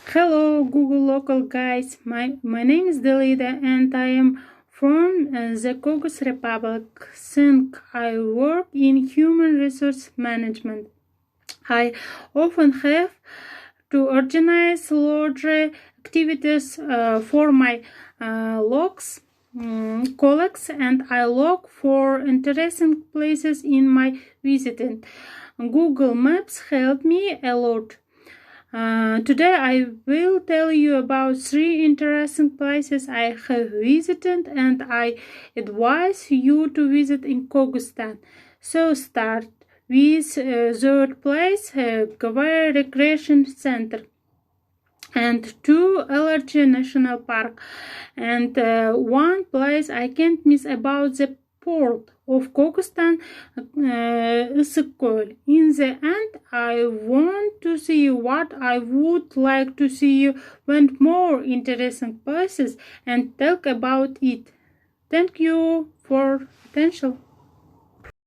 Hello, Google local guys. My name is Delida and I am from the Kyrgyz Republic. Since I work in human resource management, I often have to organize large activities for my logs. Colleagues, and I look for interesting places in my visiting. Google Maps help me a lot. Today I will tell you about 3 interesting places I have visited and I advise you to visit in Kyrgyzstan. So start with third place, Gavaya Recreation Center and 2 Allergy National Park, and one place I can't miss about the port of Kyrgyzstan, Issyk-Kol. In the end, I want to see what I would like to see you went more interesting places and talk about it. Thank you for attention.